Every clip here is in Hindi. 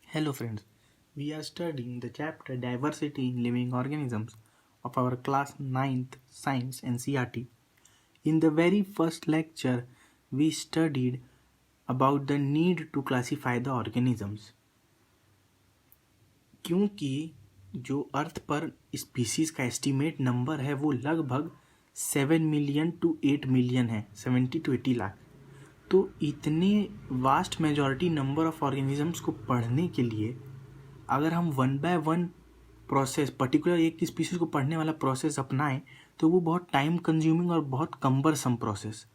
Hello friends, we are studying the chapter Diversity in Living Organisms of our class 9th Science NCERT. In the very first lecture, we studied about the need to classify the organisms. क्योंकि जो अर्थ पर स्पीसीज का एस्टीमेट नंबर है वो लगभग 7 मिलियन टू 8 मिलियन है, 70 to 80 लाख। तो इतने vast majority number of organisms को पढ़ने के लिए अगर हम 1 by 1 प्रोसेस पर्टिकुलर एक स्पीसीज को पढ़ने वाला प्रोसेस अपनाएं तो वो बहुत टाइम कंज्यूमिंग और बहुत कम्बरसम प्रोसेस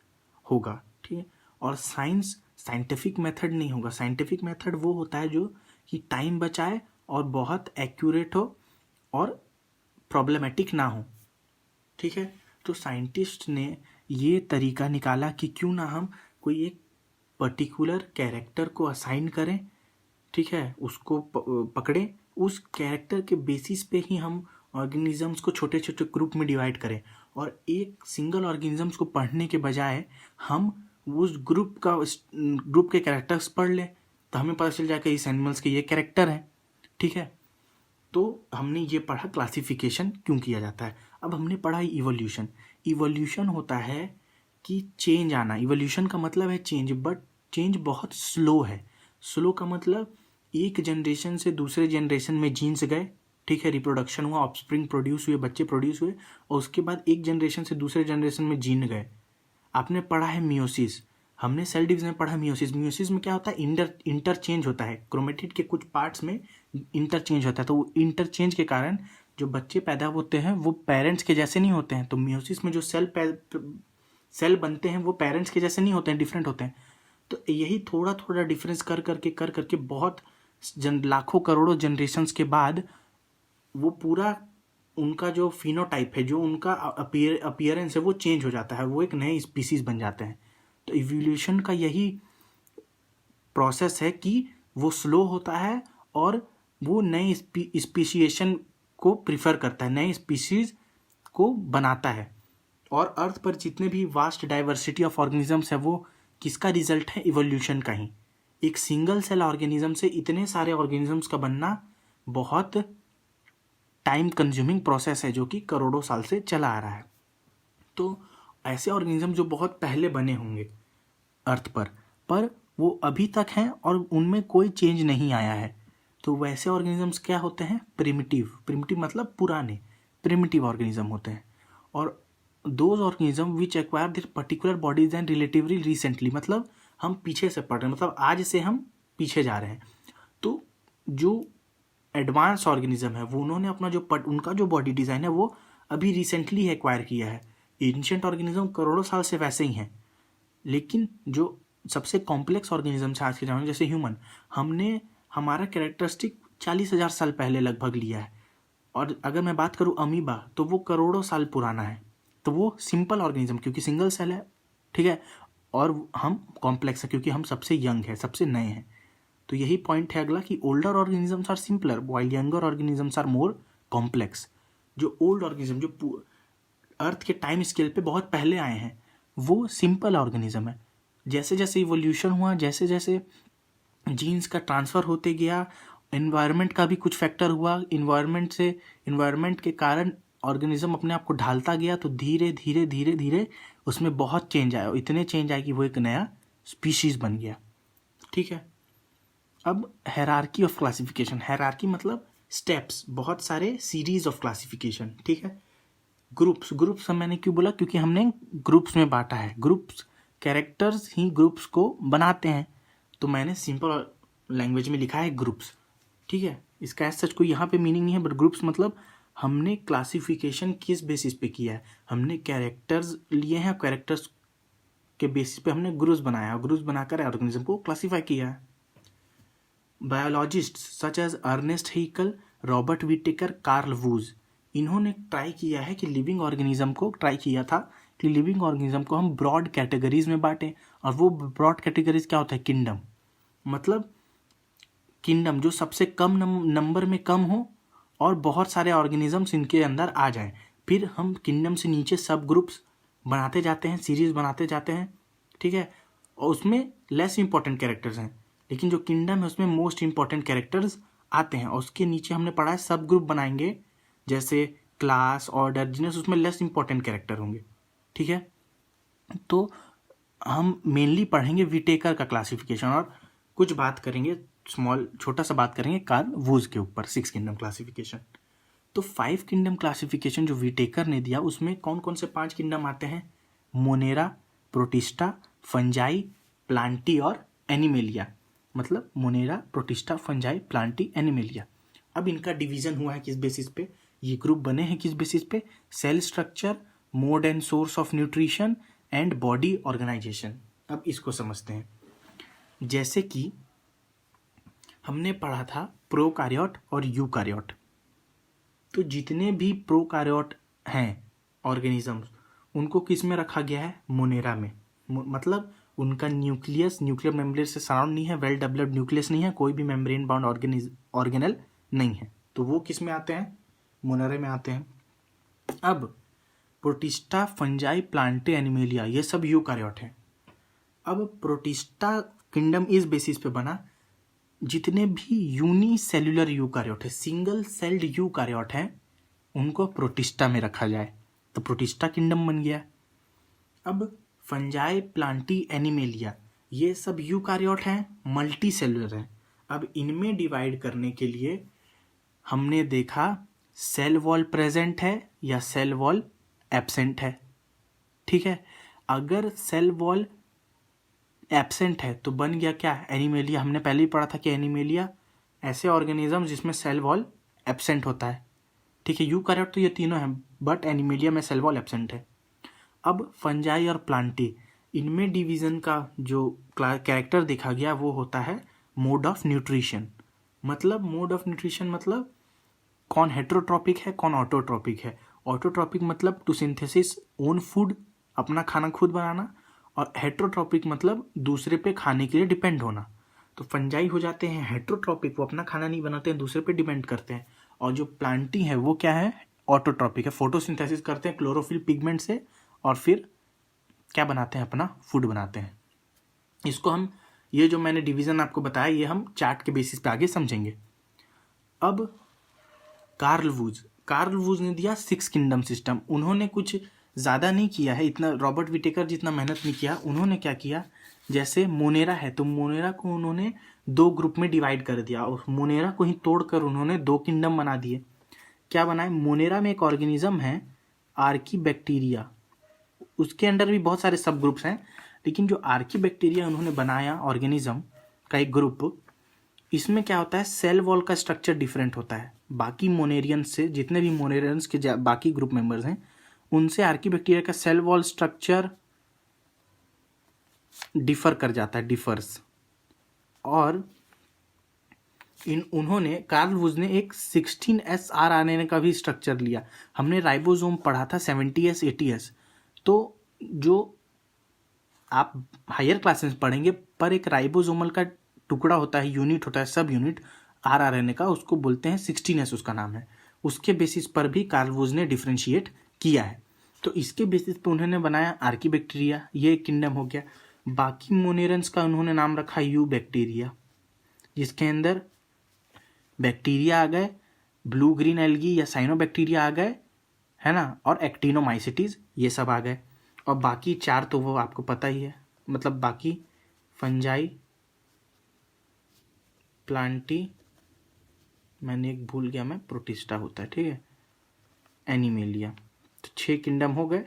होगा। ठीक है, और साइंटिफिक मेथड नहीं होगा। साइंटिफिक मेथड वो होता है जो कि टाइम बचाए और बहुत एक्यूरेट हो और प्रॉब्लमेटिक ना हो। ठीक है, तो साइंटिस्ट ने ये तरीका निकाला कि क्यों ना हम कोई एक पर्टिकुलर कैरेक्टर को असाइन करें, ठीक है, उसको पकड़ें, उस कैरेक्टर के बेसिस पे ही हम ऑर्गेनिजम्स को छोटे छोटे ग्रुप में डिवाइड करें और एक सिंगल ऑर्गेनिजम्स को पढ़ने के बजाय हम उस ग्रुप के कैरेक्टर्स पढ़ लें तो हमें पता चल जाएगा इस एनिमल्स के ये कैरेक्टर हैं। ठीक है, तो हमने ये पढ़ा क्लासिफिकेशन क्यों किया जाता है। अब हमने पढ़ा इवोल्यूशन। इवोल्यूशन होता है कि चेंज आना। इवोल्यूशन का मतलब है चेंज, बट चेंज बहुत स्लो है। स्लो का मतलब एक जनरेशन से दूसरे जनरेशन में जीन्स गए, ठीक है, रिप्रोडक्शन हुआ, ऑफस्प्रिंग प्रोड्यूस हुए, बच्चे प्रोड्यूस हुए और उसके बाद एक जनरेशन से दूसरे जनरेशन में जीन गए। आपने पढ़ा है मियोसिस, हमने सेल डिवीजन में पढ़ा मियोसिस। मियोसिस में क्या होता है, इंटरचेंज होता है, क्रोमेटिड के कुछ पार्ट्स में इंटरचेंज होता है। तो वो इंटरचेंज के कारण जो बच्चे पैदा होते हैं वो पेरेंट्स के जैसे नहीं होते हैं। तो मियोसिस में जो सेल बनते हैं वो पेरेंट्स के जैसे नहीं होते हैं, डिफरेंट होते हैं। तो यही थोड़ा थोड़ा डिफरेंस कर करके बहुत लाखों करोड़ों जनरेशन्स के बाद वो पूरा उनका जो फिनोटाइप है, जो उनका अपीयरेंस है वो चेंज हो जाता है, वो एक नए स्पीसीज बन जाते हैं। तो इवोल्यूशन का यही प्रोसेस है कि वो स्लो होता है और वो नए स्पीशिएशन को प्रिफर करता है, नए स्पीसीज को बनाता है। और अर्थ पर जितने भी वास्ट डाइवर्सिटी ऑफ ऑर्गेनिजम्स है वो किसका रिजल्ट है, इवोल्यूशन का ही। एक सिंगल सेल ऑर्गेनिज्म से इतने सारे ऑर्गेनिजम्स का बनना बहुत टाइम कंज्यूमिंग प्रोसेस है जो कि करोड़ों साल से चला आ रहा है। तो ऐसे ऑर्गेनिज्म जो बहुत पहले बने होंगे अर्थ पर वो अभी तक हैं और उनमें कोई चेंज नहीं आया है, तो वैसे ऑर्गेनिजम्स क्या होते हैं, प्रिमिटिव मतलब पुराने प्रिमिटिव ऑर्गेनिज्म होते हैं। और those organism which acquire there particular bodies and relatively recently, मतलब हम पीछे से पढ़ रहे हैं, मतलब आज से हम पीछे जा रहे हैं। तो जो एडवांस ऑर्गेनिज्म है वो उन्होंने अपना जो उनका जो बॉडी डिज़ाइन है वो अभी रिसेंटली एक्वायर किया है। एंशिएंट ऑर्गेनिज्म करोड़ों साल से वैसे ही हैं, लेकिन जो सबसे कॉम्प्लेक्स ऑर्गेनिज्म है आज के ज़माने, जैसे ह्यूमन, हमने हमारा कैरेक्टरिस्टिक 40,000 साल पहले लगभग लिया है। और अगर मैं बात करूँ अमीबा तो वो करोड़ों साल पुराना है। तो वो सिंपल ऑर्गेनिज्म क्योंकि सिंगल सेल है, ठीक है, और हम कॉम्प्लेक्स है क्योंकि हम सबसे यंग है, सबसे नए हैं। तो यही पॉइंट है अगला कि older organisms are simpler while younger organisms are more complex. जो ओल्ड ऑर्गेनिज्म जो अर्थ के टाइम स्केल पे बहुत पहले आए हैं वो सिंपल ऑर्गेनिज्म है। जैसे जैसे इवोल्यूशन हुआ, जैसे जैसे जीन्स का ट्रांसफ़र होते गया, इन्वायरमेंट का भी कुछ फैक्टर हुआ, इन्वायरमेंट के कारण ऑर्गेनिज्म अपने आप को ढालता गया, तो धीरे धीरे धीरे धीरे उसमें बहुत चेंज आया, इतने चेंज आए कि वो एक नया स्पीशीज़ बन गया। ठीक है, अब हायरार्की ऑफ क्लासिफिकेशन। हायरार्की मतलब स्टेप्स, बहुत सारे सीरीज ऑफ क्लासिफिकेशन। ठीक है, ग्रुप्स मैंने क्यों बोला, क्योंकि हमने ग्रुप्स में बांटा है। ग्रुप्स कैरेक्टर्स ही ग्रुप्स को बनाते हैं, तो मैंने सिंपल लैंग्वेज में लिखा है ग्रुप्स। ठीक है, इसका एज सच कोई यहाँ पे मीनिंग नहीं है, बट ग्रुप्स मतलब हमने क्लासिफिकेशन किस बेसिस पे किया है, हमने कैरेक्टर्स लिए हैं, कैरेक्टर्स के बेसिस पे हमने ग्रुप्स बनाया, ग्रुप्स बनाकर ऑर्गेनिज्म को क्लासीफाई किया है। Biologist such as Ernst Haeckel, Robert Whittaker, Carl Woese, इन्होंने ट्राई किया है कि लिविंग ऑर्गेनिज्म को हम ब्रॉड कैटेगरीज में बांटें। और वो ब्रॉड कैटेगरीज क्या होता है, किंगडम, मतलब किंगडम जो सबसे कम नंबर में कम हो और बहुत सारे ऑर्गेनिजम्स इनके अंदर आ जाएं। फिर हम किंगडम से नीचे सब ग्रुप्स बनाते जाते हैं, सीरीज बनाते जाते हैं। ठीक है, और उसमें लेस इंपॉर्टेंट कैरेक्टर्स हैं, लेकिन जो किंगडम है उसमें मोस्ट इंपॉर्टेंट कैरेक्टर्स आते हैं। और उसके नीचे हमने पढ़ा है सब ग्रुप बनाएंगे, जैसे क्लास, ऑर्डर, जीनस, उसमें लेस इंपॉर्टेंट कैरेक्टर होंगे। ठीक है, तो हम मेनली पढ़ेंगे विटेकर का क्लासिफिकेशन और कुछ बात करेंगे, छोटा सा बात करेंगे कार्ल वूज के ऊपर, 6 किंगडम क्लासिफिकेशन। तो 5 किंगडम क्लासिफिकेशन जो विटेकर ने दिया उसमें कौन कौन से 5 किंगडम आते हैं? मोनेरा, प्रोटिस्टा, फंजाई, प्लांटी और एनिमेलिया। मतलब Monera, protista, fungi, Plantae, animalia. अब इनका डिवीजन हुआ है किस बेसिस पे? ये ग्रुप बने हैं किस बेसिस पे? Cell structure, mode and source of nutrition and body organisation. अब इसको समझते हैं। जैसे कि हमने पढ़ा था प्रोकार्योट और यूकार्योट, तो जितने भी प्रोकार्योट हैं ऑर्गेनिजम्स, उनको किस में रखा गया है? मोनेरा में। मतलब उनका न्यूक्लियस न्यूक्लियर मेम्ब्रेन से सराउंड नहीं है, वेल डेवलप्ड न्यूक्लियस नहीं है, कोई भी मेम्ब्रेन बाउंड ऑर्गेनल नहीं है, तो वो किस में आते हैं? मोनेरा में आते हैं। अब प्रोटिस्टा, फंजाई, प्लांटे, एनिमेलिया, ये सब यूकार्योट हैं। अब प्रोटिस्टा किंगडम इस बेसिस पे बना, जितने भी यूनिसेल्युलर यूकार्योट है, सिंगल सेल्ड यूकार्योट हैं, उनको प्रोटिस्टा में रखा जाए, तो प्रोटिस्टा किंगडम बन गया। अब फंजाई, प्लांटी, एनिमेलिया, ये सब यूकार्योट हैं, मल्टी सेलुलर हैं। अब इनमें डिवाइड करने के लिए हमने देखा सेल वॉल प्रेजेंट है या सेल वॉल एब्सेंट है। ठीक है, अगर सेल वॉल एब्सेंट है तो बन गया क्या? एनिमेलिया। हमने पहले ही पढ़ा था कि एनिमेलिया ऐसे ऑर्गेनिज्म जिसमें सेल वॉल एब्सेंट होता है। ठीक है, यूकार्योट तो ये तीनों हैं, बट एनिमेलिया में सेल वॉल एब्सेंट है। अब फंजाई और प्लांटी, इनमें डिवीजन का जो कैरेक्टर देखा गया वो होता है मोड ऑफ न्यूट्रिशन। मतलब मोड ऑफ न्यूट्रिशन मतलब कौन हेटेरोट्रॉपिक है, कौन ऑटोट्रॉपिक है। ऑटोट्रॉपिक मतलब टू सिंथेसिस ओन फूड, अपना खाना खुद बनाना, और हेटेरोट्रॉपिक मतलब दूसरे पे खाने के लिए डिपेंड होना। तो फंजाई हो जाते हैं हेटेरोट्रॉपिक, वो अपना खाना नहीं बनाते हैं, दूसरे पे डिपेंड करते हैं। और जो प्लांटी है वो क्या है? ऑटोट्रॉपिक है, फोटोसिंथेसिस करते हैं क्लोरोफिल पिगमेंट से, और फिर क्या बनाते हैं? अपना फूड बनाते हैं। इसको हम, ये जो मैंने डिवीजन आपको बताया, ये हम चार्ट के बेसिस पे आगे समझेंगे। अब कार्ल वूज ने दिया 6 किंगडम सिस्टम। उन्होंने कुछ ज़्यादा नहीं किया है, इतना रॉबर्ट विटेकर जितना मेहनत नहीं किया। उन्होंने क्या किया, जैसे मोनेरा है तो मोनेरा को उन्होंने 2 ग्रुप में डिवाइड कर दिया, और मोनेरा को ही तोड़कर उन्होंने 2 किंगडम बना दिए। क्या बनाए? मोनेरा में एक ऑर्गेनिज्म है आर्कीबैक्टीरिया, उसके अंडर भी बहुत सारे सब ग्रुप्स हैं, लेकिन जो आर्कीबैक्टीरिया उन्होंने बनाया ऑर्गेनिज्म का एक ग्रुप, इसमें क्या होता है? सेल वॉल का स्ट्रक्चर डिफरेंट होता है बाकी मोनेरियंस से। जितने भी मोनेरियंस के बाकी ग्रुप मेंबर्स हैं उनसे आर्कीबैक्टीरिया का सेल वॉल स्ट्रक्चर डिफर कर जाता है, डिफर्स। और उन्होंने कार्ल वूज ने एक 16S RNA का भी स्ट्रक्चर लिया। हमने राइबोसोम पढ़ा था 70S 80S, तो जो आप हायर क्लासेस पढ़ेंगे, पर एक राइबोसोमल का टुकड़ा होता है, यूनिट होता है, सब यूनिट RNA का, उसको बोलते हैं 16S, उसका नाम है। उसके बेसिस पर भी कार्ल वूज ने डिफ्रेंशिएट किया है। तो इसके बेसिस पर उन्होंने बनाया आर्कीबैक्टीरिया, ये एक किंगडम हो गया। बाकी मोनेरेंस का उन्होंने नाम रखा यू बैक्टीरिया, जिसके अंदर बैक्टीरिया आ गए, ब्लू ग्रीन एल्गी या साइनोबैक्टीरिया आ गए, है ना, और एक्टिनोमाइसिटीज, ये सब आ गए। और बाकी 4 तो वो आपको पता ही है, मतलब बाकी फंजाई, प्लांटी, मैंने एक भूल गया मैं, प्रोटिस्टा होता है, ठीक है, एनिमेलिया। तो 6 किंगडम हो गए,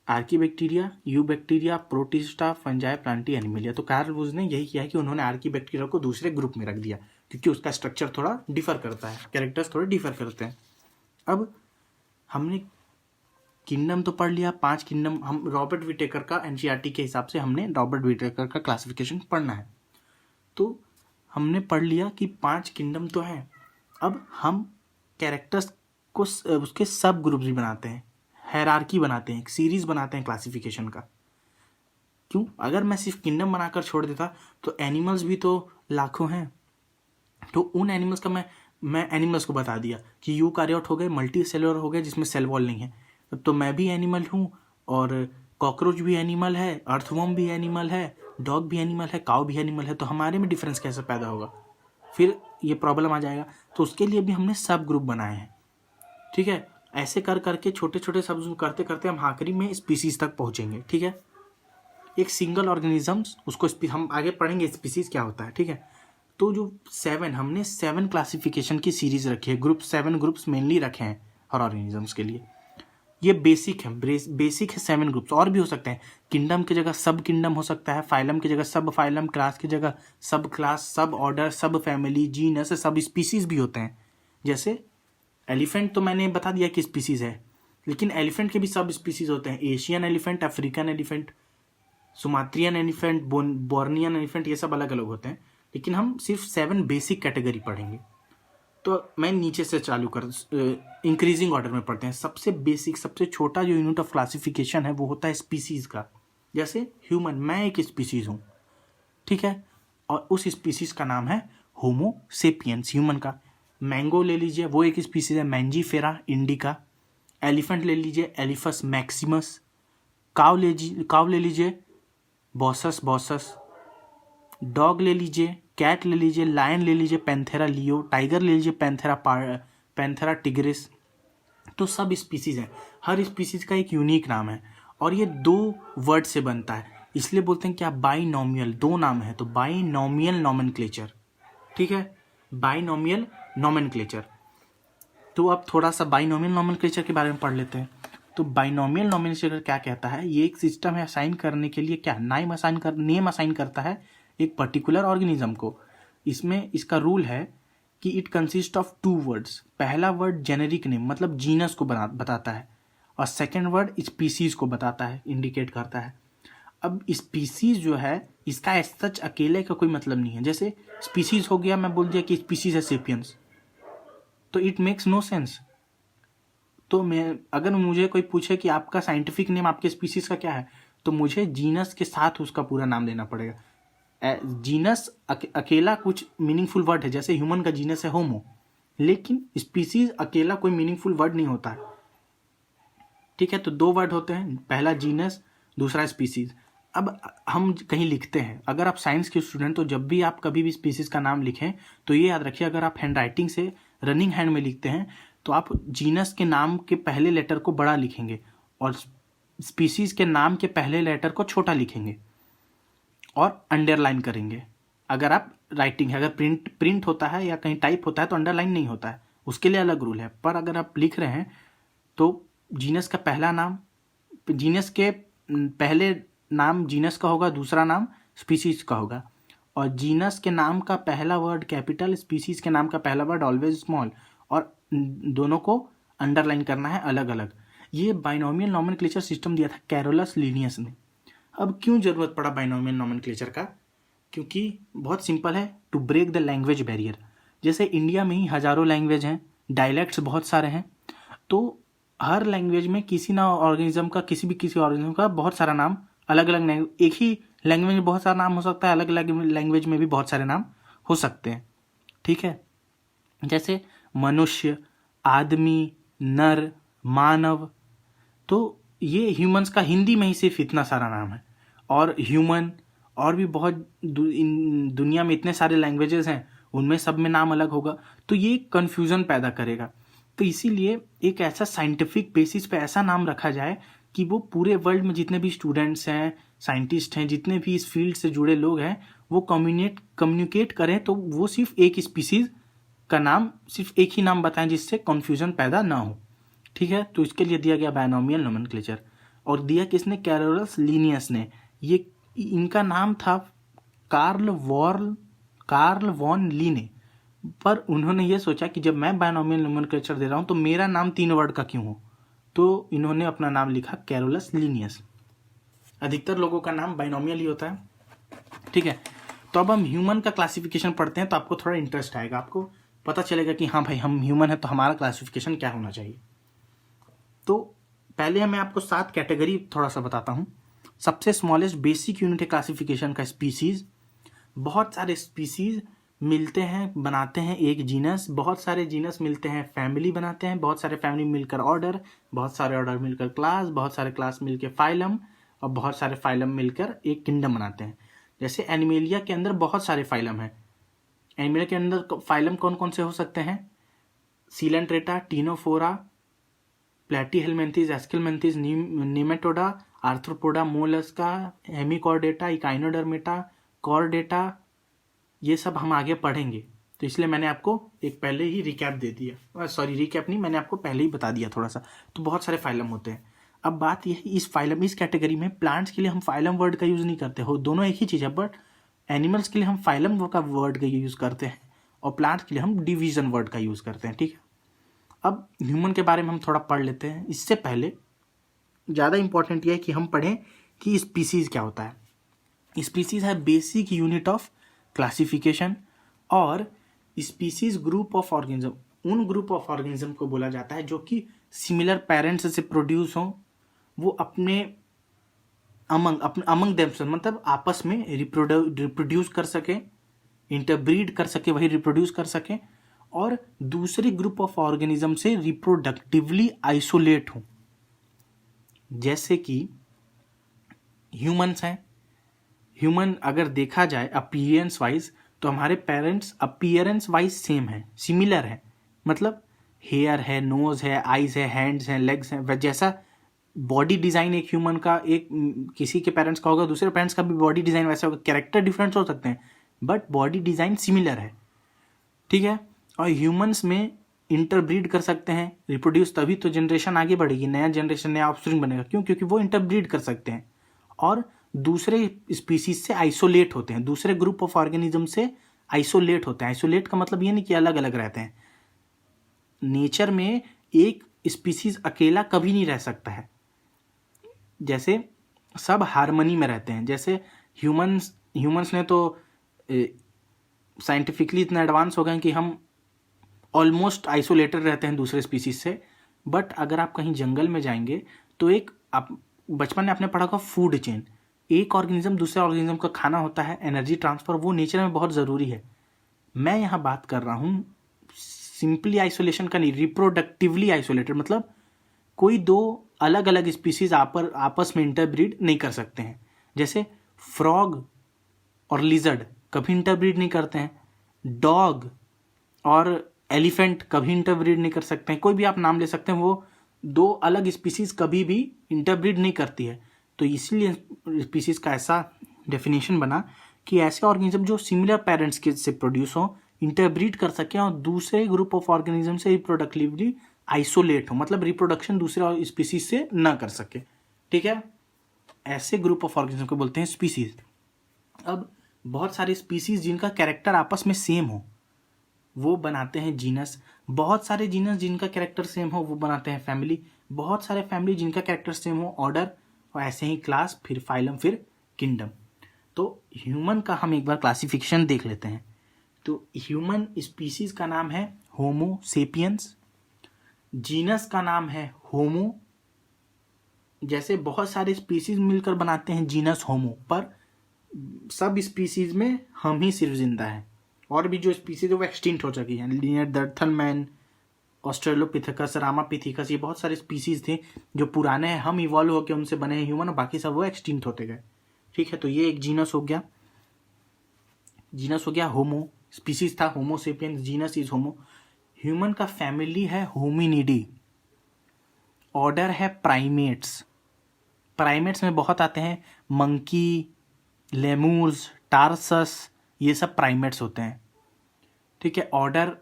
archaebacteria, you bacteria, protista, fungi, Plantae, animalia. तो कार्ल वूज ने यही किया है कि उन्होंने आर्कीबैक्टीरिया को दूसरे ग्रुप में रख दिया, क्योंकि उसका स्ट्रक्चर थोड़ा डिफर करता है, कैरेक्टर्स थोड़े डिफर करते हैं। अब हमने किंगडम तो पढ़ लिया, 5 किंगडम। हम रॉबर्ट विटेकर का एनसीईआरटी के हिसाब से हमने रॉबर्ट विटेकर का क्लासिफिकेशन पढ़ना है, तो हमने पढ़ लिया कि 5 किंगडम तो हैं। अब हम कैरेक्टर्स को उसके सब ग्रुप्स भी बनाते हैं, हायरार्की बनाते हैं, एक सीरीज बनाते हैं क्लासिफिकेशन का। क्यों? अगर मैं सिर्फ किंगडम बनाकर छोड़ देता तो एनिमल्स भी तो लाखों हैं, तो उन एनिमल्स का मैं एनिमल्स को बता दिया कि यूकार्योट हो गए, मल्टी सेलुलर हो गए जिसमें सेल वॉल नहीं है, तो मैं भी एनिमल हूँ, और कॉकरोच भी एनिमल है, अर्थवर्म भी एनिमल है, डॉग भी एनिमल है, काऊ भी एनिमल है, तो हमारे में डिफरेंस कैसे पैदा होगा, फिर ये प्रॉब्लम आ जाएगा। तो उसके लिए भी हमने सब ग्रुप बनाए हैं, ठीक है। ऐसे कर करके छोटे छोटे सब ग्रुप करते करते हम आखिरी में स्पीसीज तक पहुंचेंगे, ठीक है। एक सिंगल ऑर्गेनिजम्स, उसको हम आगे पढ़ेंगे स्पीसीज क्या होता है, ठीक है। तो जो हमने 7 क्लासिफिकेशन की सीरीज रखी है, 7 ग्रुप्स मेनली रखे हैं हर ऑर्गेनिजम्स के लिए। ये बेसिक है, बेसिक है 7 ग्रुप्स, और भी हो सकते हैं। किंगडम की जगह सब किंगडम हो सकता है, फाइलम की जगह सब फाइलम, क्लास की जगह सब क्लास, सब ऑर्डर, सब फैमिली, जीनस, सब स्पीसीज भी होते हैं। जैसे एलिफेंट तो मैंने बता दिया कि स्पीसीज है, लेकिन एलिफेंट के भी सब स्पीसीज होते हैं। Asian elephant, African elephant, Sumatran elephant, Bornean elephant, ये सब अलग अलग होते हैं। लेकिन हम सिर्फ 7 बेसिक कैटेगरी पढ़ेंगे। तो मैं नीचे से चालू कर, इंक्रीजिंग ऑर्डर में पढ़ते हैं। सबसे बेसिक, सबसे छोटा जो यूनिट ऑफ क्लासिफिकेशन है वो होता है स्पीसीज का। जैसे ह्यूमन, मैं एक स्पीसीज हूँ, ठीक है, और उस स्पीसीज का नाम है होमो सेपियंस, ह्यूमन का। मैंगो ले लीजिए, वो एक स्पीसीज है, मैंजीफेरा इंडिका। एलिफेंट ले लीजिए, एलिफस मैक्सिमस। काव ले लीजिए, बॉसस बॉसस। डॉग ले लीजिए, कैट ले लीजिए, लायन ले लीजिए, पैंथेरा लियो। टाइगर ले लीजिए, पैंथेरा टिग्रिस। तो सब स्पीसीज हैं, हर स्पीसीज का एक यूनिक नाम है, और ये 2 वर्ड से बनता है, इसलिए बोलते हैं क्या, बाइनोमियल, 2 नाम है, तो बाइनोमियल नोमेनक्लेचर, ठीक है, बाइनोमियल नोमेनक्लेचर। तो अब थोड़ा सा बाइनोमियल नोमेनक्लेचर के बारे में पढ़ लेते हैं। तो बाइनोमियल नोमेनक्लेचर क्या कहता है, ये एक सिस्टम है असाइन करने के लिए, क्या नेम असाइन करता है एक पर्टिकुलर ऑर्गेनिज्म को। इसमें इसका रूल है कि इट कंसिस्ट ऑफ 2 वर्ड्स। पहला वर्ड जेनेरिक नेम, मतलब जीनस को बताता है, और सेकेंड वर्ड स्पीसीज को बताता है, इंडिकेट करता है। अब स्पीसीज जो है, इसका एज सच अकेले का कोई मतलब नहीं है। जैसे स्पीसीज हो गया, मैं बोल दिया कि स्पीसीज है सेपियंस, तो इट मेक्स नो सेंस। तो मैं, अगर मुझे कोई पूछे कि आपका साइंटिफिक नेम आपके स्पीसीज का क्या है, तो मुझे जीनस के साथ उसका पूरा नाम लेना पड़ेगा। जीनस अकेला कुछ मीनिंगफुल वर्ड है, जैसे ह्यूमन का जीनस है होमो, लेकिन स्पीसीज अकेला कोई मीनिंगफुल वर्ड नहीं होता है, ठीक है। तो 2 वर्ड होते हैं, पहला जीनस, दूसरा स्पीसीज। अब हम कहीं लिखते हैं, अगर आप साइंस के स्टूडेंट, तो जब भी आप कभी भी स्पीसीज का नाम लिखें तो ये याद रखिए, अगर आप हैंड राइटिंग से रनिंग हैंड में लिखते हैं तो आप जीनस के नाम के पहले लेटर को बड़ा लिखेंगे और स्पीसीज के नाम के पहले लेटर को छोटा लिखेंगे और अंडरलाइन करेंगे। अगर आप राइटिंग है, अगर प्रिंट होता है या कहीं टाइप होता है तो अंडरलाइन नहीं होता है, उसके लिए अलग रूल है। पर अगर आप लिख रहे हैं तो जीनस का पहला नाम, जीनस के पहले नाम जीनस का होगा, दूसरा नाम स्पीसीज का होगा, और जीनस के नाम का पहला वर्ड कैपिटल, स्पीसीज के नाम का पहला वर्ड ऑलवेज स्मॉल, और दोनों को अंडरलाइन करना है अलग अलग। ये बाइनोमियल नोमेनक्लेचर सिस्टम दिया था कैरोलस लिनियस ने। अब क्यों जरूरत पड़ा बाइनोमियल नोमेनक्लेचर का, क्योंकि बहुत सिंपल है, to break the language barrier. जैसे इंडिया में ही हजारों लैंग्वेज हैं, डायलेक्ट्स बहुत सारे हैं, तो हर लैंग्वेज में किसी ऑर्गेनिज्म का बहुत सारा नाम, अलग अलग एक ही लैंग्वेज में बहुत सारा नाम हो सकता है, अलग अलग लैंग्वेज में भी बहुत सारे नाम हो सकते हैं, ठीक है। जैसे मनुष्य, आदमी, नर, मानव, तो ये ह्यूमंस का हिंदी में ही सिर्फ इतना सारा नाम है, और ह्यूमन और भी बहुत दुनिया में इतने सारे लैंग्वेजेस हैं, उनमें सब में नाम अलग होगा, तो ये कन्फ्यूज़न पैदा करेगा। तो इसीलिए एक ऐसा साइंटिफिक बेसिस पे ऐसा नाम रखा जाए कि वो पूरे वर्ल्ड में जितने भी स्टूडेंट्स हैं, साइंटिस्ट हैं, जितने भी इस फील्ड से जुड़े लोग हैं, वो कम्युनिकेट करें, तो वो सिर्फ एक स्पीसीज का नाम, सिर्फ एक ही नाम बताएं, जिससे कन्फ्यूज़न पैदा ना हो, ठीक है। तो इसके लिए दिया गया बाइनोमियल नोमेनक्लेचर, और दिया किसने, कैरोलस लिनियस ने। ये इनका नाम था कार्ल वॉन लीने, पर उन्होंने ये सोचा कि जब मैं बाइनोमियल नोमेनक्लेचर दे रहा हूँ तो मेरा नाम 3 वर्ड का क्यों हो, तो इन्होंने अपना नाम लिखा कैरोलस लिनियस। अधिकतर लोगों का नाम बाइनोमियल ही होता है, ठीक है। तो अब हम ह्यूमन का क्लासिफिकेशन पढ़ते हैं, तो आपको थोड़ा इंटरेस्ट आएगा, आपको पता चलेगा कि हाँ भाई हम ह्यूमन है तो हमारा क्लासिफिकेशन क्या होना चाहिए। तो पहले मैं आपको 7 कैटेगरी थोड़ा सा बताता हूँ। सबसे स्मॉलेस्ट बेसिक यूनिट है क्लासिफिकेशन का स्पीसीज। बहुत सारे स्पीसीज मिलते हैं, बनाते हैं एक जीनस, बहुत सारे जीनस मिलते हैं फैमिली बनाते हैं, बहुत सारे फैमिली मिलकर ऑर्डर, बहुत सारे ऑर्डर मिलकर क्लास, बहुत सारे क्लास मिलकर फाइलम, और बहुत सारे फाइलम मिलकर एक किंगडम बनाते हैं। जैसे एनिमेलिया के अंदर बहुत सारे फाइलम हैं। एनिमेलिया के अंदर फाइलम कौन कौन से हो सकते हैं? Coelenterata, Ctenophora, Platyhelminthes, Aschelminthes, Nematoda, Arthropoda, Mollusca, Hemichordata, Echinodermata, Chordata, ये सब हम आगे पढ़ेंगे। तो इसलिए मैंने आपको एक पहले ही रिकैप दे दिया, सॉरी रिकैप नहीं, मैंने आपको पहले ही बता दिया थोड़ा सा। तो बहुत सारे फाइलम होते हैं। अब बात यह है, इस फाइलम, इस कैटेगरी में प्लांट्स के लिए हम फाइलम वर्ड का यूज़ नहीं करते हो, दोनों एक ही चीज़ है, बट एनिमल्स के लिए हम फाइलम का वर्ड का यूज़ करते हैं और प्लांट्स के लिए हम डिवीजन वर्ड का यूज़ करते हैं, ठीक है। अब ह्यूमन के बारे में हम थोड़ा पढ़ लेते हैं। इससे पहले ज़्यादा इंपॉर्टेंट यह है कि हम पढ़ें कि स्पीसीज़ क्या होता है। स्पीसीज़ है बेसिक यूनिट ऑफ क्लासिफिकेशन, और स्पीसीज ग्रुप ऑफ ऑर्गेनिज्म, उन ग्रुप ऑफ ऑर्गेनिज्म को बोला जाता है जो कि सिमिलर पेरेंट्स से प्रोड्यूस हों, वो अपने अमंग देमसेल्व्स मतलब आपस में रिप्रोड्यूस कर सके, इंटरब्रीड कर सके, वही रिप्रोड्यूस कर सके, और दूसरे ग्रुप ऑफ ऑर्गेनिज्म से रिप्रोडक्टिवली आइसोलेट हों। जैसे कि ह्यूमन्स हैं। ह्यूमन अगर देखा जाए अपीयरेंस वाइज, तो हमारे पेरेंट्स अपीयरेंस वाइज सेम है, सिमिलर है, मतलब हेयर है, नोज है, आईज है, हैंड्स हैं, लेग्स हैं, जैसा बॉडी डिजाइन एक ह्यूमन का, एक किसी के पेरेंट्स का होगा, दूसरे पेरेंट्स का भी बॉडी डिजाइन वैसा होगा। कैरेक्टर डिफरेंस हो सकते हैं बट बॉडी डिजाइन सिमिलर है, ठीक है। और ह्यूमंस में इंटरब्रीड कर सकते हैं, रिप्रोड्यूस, तभी तो जनरेशन आगे बढ़ेगी, नया जनरेशन, नया ऑफस्प्रिंग बनेगा। क्यों? क्योंकि वो इंटरब्रीड कर सकते हैं और दूसरे स्पीसीज से आइसोलेट होते हैं, दूसरे ग्रुप ऑफ ऑर्गेनिज्म से आइसोलेट होते हैं। आइसोलेट का मतलब ये नहीं कि अलग अलग रहते हैं। नेचर में एक स्पीसीज अकेला कभी नहीं रह सकता है, जैसे सब हार्मनी में रहते हैं। जैसे ह्यूमंस ने तो साइंटिफिकली इतना एडवांस हो गए कि हम ऑलमोस्ट आइसोलेटेड रहते हैं दूसरे स्पीसीज से। बट अगर आप कहीं जंगल में जाएंगे तो एक, आप बचपन में आपने पढ़ा होगा फूड चेन, एक ऑर्गेनिज्म दूसरे ऑर्गेनिज्म का खाना होता है, एनर्जी ट्रांसफर, वो नेचर में बहुत ज़रूरी है। मैं यहाँ बात कर रहा हूँ सिंपली आइसोलेशन का नहीं, रिप्रोडक्टिवली आइसोलेटेड, मतलब कोई दो अलग अलग स्पीसीज आपस में इंटरब्रीड नहीं कर सकते हैं। जैसे फ्रॉग और लिजर्ड कभी इंटरब्रीड नहीं करते हैं, डॉग और एलिफेंट कभी इंटरब्रीड नहीं कर सकते हैं, कोई भी आप नाम ले सकते हैं, वो दो अलग स्पीसीज कभी भी इंटरब्रीड नहीं करती है। तो इसलिए स्पीसीज का ऐसा डेफिनेशन बना कि ऐसे ऑर्गेनिज्म जो सिमिलर पेरेंट्स के से प्रोड्यूस हो, इंटरब्रीड कर सकें और दूसरे ग्रुप ऑफ ऑर्गेनिज्म से रिप्रोडक्टिवली आइसोलेट हो, मतलब रिप्रोडक्शन दूसरे स्पीसीज से ना कर सके, ठीक है। ऐसे ग्रुप ऑफ ऑर्गेनिज्म को बोलते हैं स्पीसीज। अब बहुत सारे स्पीसीज जिनका कैरेक्टर आपस में सेम हो वो बनाते हैं जीनस, बहुत सारे जीनस जिनका कैरेक्टर सेम हो वो बनाते हैं फैमिली, बहुत सारे फैमिली जिनका कैरेक्टर सेम हो ऑर्डर, और ऐसे ही क्लास, फिर फाइलम, फिर किंगडम। तो ह्यूमन का हम एक बार क्लासिफिकेशन देख लेते हैं। तो ह्यूमन स्पीसीज का नाम है होमो सेपियंस, जीनस का नाम है होमो। जैसे बहुत सारे स्पीसीज मिलकर बनाते हैं जीनस होमो, पर सब स्पीसीज में हम ही सिर्फ जिंदा हैं, और भी जो स्पीसीज है वो एक्सटिंक्ट हो चुकी हैं। नियरदर्थलमैन, ऑस्ट्रेलोपिथेकस, रामापिथिकस, ये बहुत सारे स्पीसीज थे जो पुराने हैं, हम इवॉल्व होकर उनसे बने हैं ह्यूमन, और बाकी सब वो एक्सटिंक्ट होते गए, ठीक है। तो ये एक जीनस हो गया, होमो, स्पीसीज था Homo sapiens, genus is Homo. Human का फैमिली है होमिनिडी, ऑर्डर है प्राइमेट्स। प्राइमेट्स में बहुत आते हैं, मंकी, लेमूर्स, टार्सस, ये सब प्राइमेट्स होते हैं, ठीक है। ऑर्डर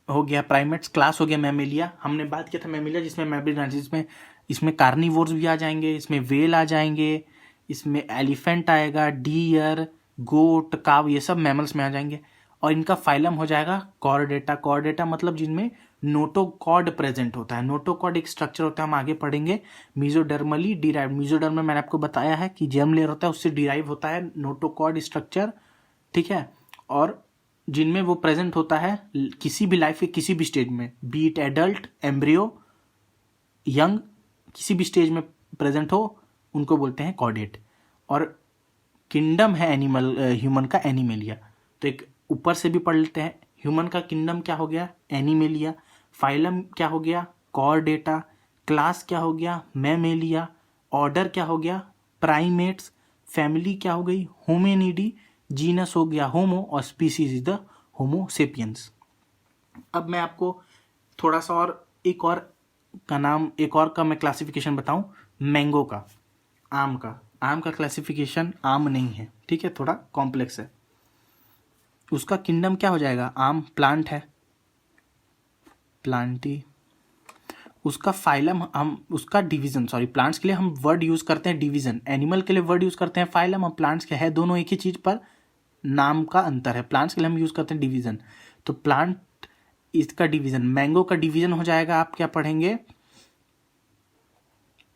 हो गया प्राइमेट्स, क्लास हो गया मैमेलिया। हमने बात किया था मैमेलिया जिसमें इसमें कार्निवोर्स भी आ जाएंगे, इसमें वेल आ जाएंगे, इसमें एलिफेंट आएगा, डियर, गोट, काव, ये सब मैमल्स में आ जाएंगे। और इनका फाइलम हो जाएगा कॉर्डेटा। कॉर्डेटा मतलब जिनमें नोटोकॉर्ड प्रेजेंट होता है। नोटोकॉर्ड एक स्ट्रक्चर होता है, हम आगे पढ़ेंगे। मीजोडर्मली डिराइव, मीजोडर्म मैंने आपको बताया है कि जर्म लेयर होता है, उससे डिराइव होता है नोटोकॉर्ड स्ट्रक्चर, ठीक है। और जिनमें वो प्रेजेंट होता है किसी भी लाइफ के किसी भी स्टेज में, बीट एडल्ट, एम्ब्रियो, यंग, किसी भी स्टेज में प्रेजेंट हो, उनको बोलते हैं कॉर्डेट। और किंगडम है एनिमल, ह्यूमन का एनिमेलिया। तो एक ऊपर से भी पढ़ लेते हैं, ह्यूमन का किंगडम क्या हो गया, एनिमेलिया। फाइलम क्या हो गया, कॉर्डेटा। क्लास क्या हो गया, मैमेलिया। ऑर्डर क्या हो गया, प्राइमेट्स। फैमिली क्या हो गई, होमिनिडी, जीनस हो गया होमो, और species is the homo sapiens. अब मैं आपको थोड़ा सा और एक और का मैं क्लासिफिकेशन बताऊं, मैंगो का, आम का क्लासिफिकेशन आम नहीं है, ठीक है, थोड़ा कॉम्प्लेक्स है। उसका किंगडम क्या हो जाएगा, आम प्लांट है, प्लांटी। उसका फाइलम, हम उसका डिवीजन, सॉरी, प्लांट्स के लिए हम वर्ड यूज करते हैं डिवीजन, एनिमल के लिए वर्ड यूज करते हैं फाइलम, और प्लांट्स के है दोनों एक ही चीज पर नाम का अंतर है। प्लांट्स के लिए हम यूज करते हैं डिवीजन, तो प्लांट इसका डिवीजन, मैंगो का डिवीजन हो जाएगा, आप क्या पढ़ेंगे,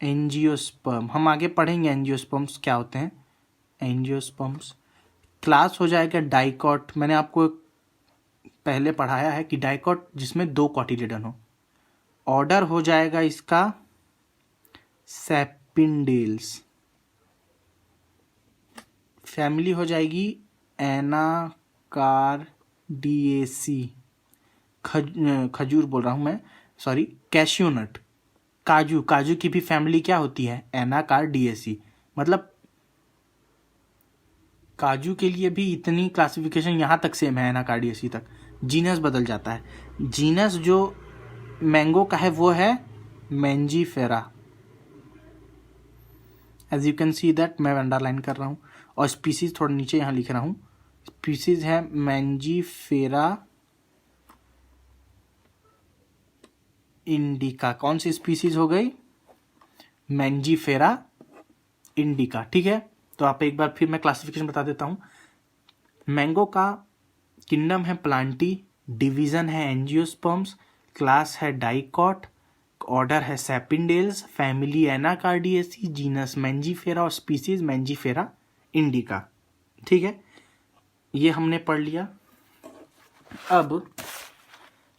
एंजियोस्पर्म। हम आगे पढ़ेंगे एंजियोस्पर्म्स क्या होते हैं, एंजियोस्पर्म्स। क्लास हो जाएगा डाइकॉट, मैंने आपको पहले पढ़ाया है कि डाइकॉट जिसमें 2 कॉटिलेडन हो। ऑर्डर हो जाएगा इसका सेपिंडेल्स। फैमिली हो जाएगी एनाकार्डिएसी, खजूर बोल रहा हूं मैं, सॉरी, कैश्यूनट, काजू की भी फैमिली क्या होती है, एनाकार्डिएसी। मतलब काजू के लिए भी इतनी क्लासिफिकेशन यहाँ तक सेम है, एनाकार्डिएसी तक। जीनस बदल जाता है, जीनस जो मैंगो का है वो है Mangifera, as you can see that, मैं अंडरलाइन कर रहा हूँ, और स्पीसीज थोड़ा नीचे यहाँ लिख रहा हूँ, स्पीसीज है मैंजीफेरा इंडिका। कौन सी स्पीसीज हो गई, मैंजीफेरा इंडिका, ठीक है। तो आप एक बार फिर मैं क्लासिफिकेशन बता देता हूँ। मैंगो का किंगडम है प्लांटी, डिवीजन है एंजियोस्पर्म्स, क्लास है डाइकॉट, ऑर्डर है सेपिंडेल्स, फैमिली एनाकार्डिएसी, जीनस मैंजीफेरा और स्पीसीज मैंजीफेरा इंडिका, ठीक है, ये हमने पढ़ लिया। अब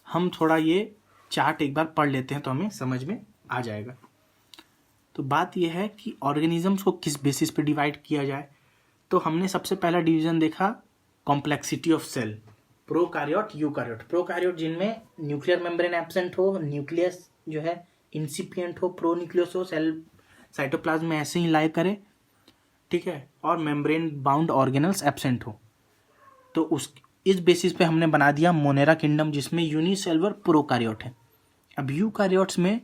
हम थोड़ा ये चार्ट एक बार पढ़ लेते हैं तो हमें समझ में आ जाएगा। तो बात यह है कि ऑर्गेनिजम्स को किस बेसिस पे डिवाइड किया जाए। तो हमने सबसे पहला डिवीजन देखा complexity of cell, prokaryote, eukaryote. Prokaryote जिनमें न्यूक्लियर मेम्ब्रेन एब्सेंट हो, न्यूक्लियस जो है इंसिपिएंट हो, प्रोन्यूक्लियस हो, सेल साइटोप्लाज्म में ऐसे ही लाई करे, ठीक है, और मेम्ब्रेन बाउंड ऑर्गेनल्स एब्सेंट हो। तो इस बेसिस पे हमने बना दिया मोनेरा किंगडम, जिसमें यूनिसेलुलर प्रोकैरियोट है। अब यूकैरियोट्स में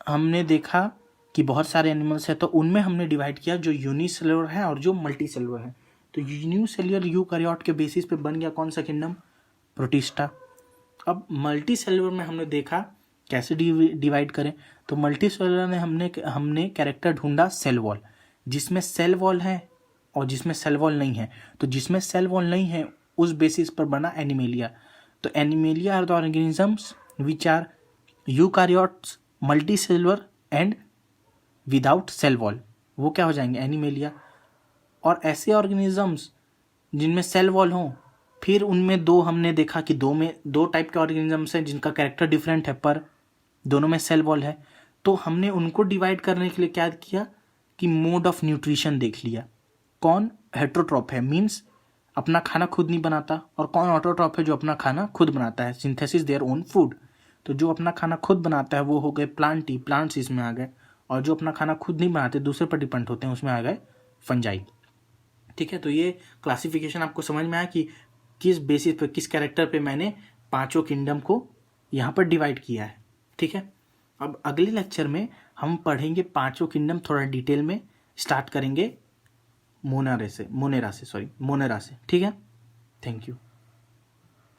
हमने देखा कि बहुत सारे एनिमल्स हैं, तो उनमें हमने डिवाइड किया जो यूनिसेलुलर है और जो मल्टीसेलुलर है। तो यूनिसेलुलर यूकैरियोट के बेसिस पे बन गया कौन सा किंगडम, प्रोटिस्टा। अब मल्टीसेलुलर में हमने देखा कैसे डिवाइड करें, तो मल्टीसेलुलर में हमने कैरेक्टर ढूंढा सेल वॉल, जिसमें सेल वॉल है और जिसमें सेल वॉल नहीं है। तो जिसमें सेल वॉल नहीं है उस बेसिस पर बना एनिमेलिया। तो animalia are the organisms which are eukaryotes, multicellular and without cell wall, वो क्या हो जाएंगे, एनिमेलिया। और ऐसे ऑर्गेनिजम्स जिनमें सेल वॉल हो, फिर उनमें हमने देखा कि दो टाइप के ऑर्गेनिजम्स हैं जिनका कैरेक्टर डिफरेंट है पर दोनों में सेल वॉल है। तो हमने उनको डिवाइड करने के लिए क्या किया कि मोड ऑफ न्यूट्रिशन देख लिया। कौन हेट्रोट्रॉप है, मीन्स अपना खाना खुद नहीं बनाता, और कौन ऑटोट्रॉप है जो अपना खाना खुद बनाता है, सिंथेसिस देयर ओन फूड। तो जो अपना खाना खुद बनाता है वो हो गए प्लांटी, प्लांट्स इसमें आ गए, और जो अपना खाना खुद नहीं बनाते दूसरे पर डिपेंड होते हैं उसमें आ गए फंजाई, ठीक है। तो ये क्लासिफिकेशन आपको समझ में आया कि किस बेसिस पे, किस कैरेक्टर पे मैंने 5 किंगडम को यहाँ पर डिवाइड किया है, ठीक है। अब अगले लेक्चर में हम पढ़ेंगे 5 किंगडम थोड़ा डिटेल में, स्टार्ट करेंगे मोनेरा से, ठीक है। Thank you.